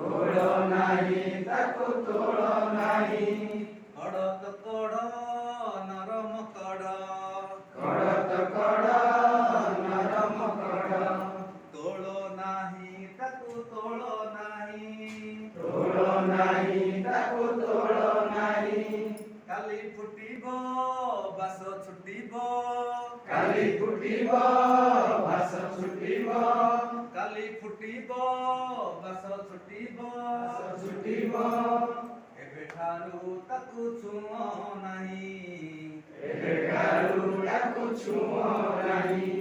ତୋଳ ନାହିଁ ତାକୁ ତୋଳ ନାହିଁ। କଡ଼ ତ କଡ଼ ନରମ କଡ଼। କଡ଼ ତ କଡ଼ ନରମ କଡ଼। ତୋଳ ନାହିଁ ତାକୁ ତୋଳ ନାହିଁ। ତୋଳ ନାହିଁ ତାକୁ ତୋଳ ନାହିଁ। କାଲି ଫୁଟିବ ବାସ ଛୁଟିବ। କାଲି ଫୁଟିବ ବାସ ଛୁଟିବ। କାଲି ଫୁଟିବ ବାସ ଛୁଟିବ। ଛୁଟିବ ଏବେଠାରୁ ତାକୁ ଛୁଅଁ ନାହିଁ। ଏବେଠାରୁ ତାକୁ ଛୁଅଁ ନାହିଁ।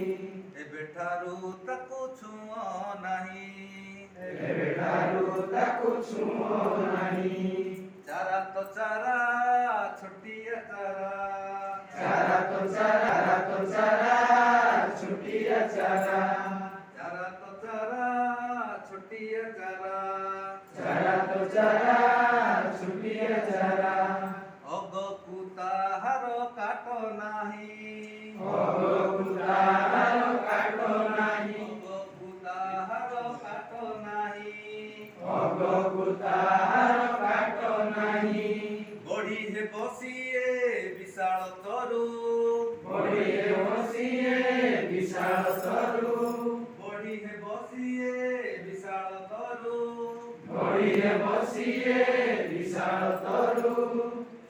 ଏବେଠାରୁ ତାକୁ ଛୁଅଁ ନାହିଁ। ଏବେଠାରୁ ତାକୁ ଛୁଅଁ ନାହିଁ। ଚାରା ତ ଚାରା ଛୋଟିଆ ଚାରା। ଚାରା ତ ଚାରା ଛୋଟିଆ ଚାରା। ଚାରା ତ ଚାରା ଛୋଟିଆ ଚାରା। ଚାରା ତ ଚାରା ଛୋଟିଆ ଚାରା। ଅଗକୁ ତାହାର କାଟ ନାହିଁ। ଅଗକୁ ତାହାର କାଟ ନାହିଁ। ଅଗକୁ ତାହାର କାଟ ନାହିଁ। ଅଗକୁ ତାହାର କାଟ ନାହିଁ। ବଢି ହେବ ସିଏ ବିଶାଳ ତରୁ। ବଢି ହେବ ସିଏ ବିଶାଳ ତରୁ। ବଢି ହେବ ସିଏ ବିଶାଳ ତରୁ। ବଢି ହେବ ସିଏ ବିଶାଳ ତରୁ।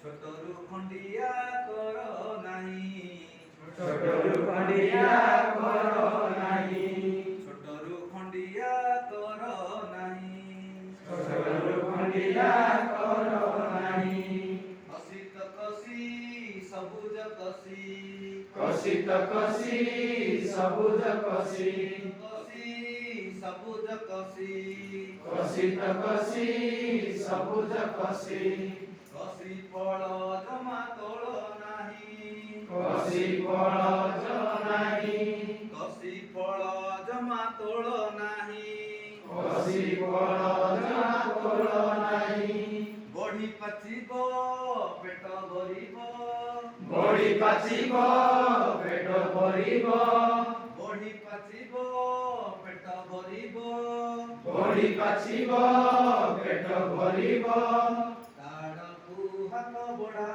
ଛୋଟରୁ ଖଣ୍ଡିଆ କର ନାହିଁ। ଛୋଟରୁ ଖଣ୍ଡିଆ କର ନାହିଁ। ଛୋଟରୁ ଖଣ୍ଡିଆ କର ନାହିଁ। ଛୋଟରୁ ଖଣ୍ଡିଆ କର ନାହିଁ। କଷି ତ କଷି ସବୁଜ କଷି। କଷି ତ କଷି ସବୁଜ କଷି। କଷି ସବୁଜ କଷି। କଷି ତ କଷି ସବୁଜ କଷି। କଷି ଫଳ ଜମା ତୋଳ ନାହିଁ। କଷି ଫଳ ନାହିଁ। କଷି ଫଳ ଜମା ତୋଳ ନାହିଁ। କଷି ଫଳ ଜମା ତୋଳ ନାହିଁ। ବଢି ପାଚିବ ପେଟ ଭରିବ। ବଢି ପାଚିବ ପେଟ ଭରିବ। ବଢି ପାଚିବ ପେଟ ଭରିବ। ବଢି ପାଚିବ ପେଟ ଭରିବ। ତାଡ଼କୁ ହାତ ବଢା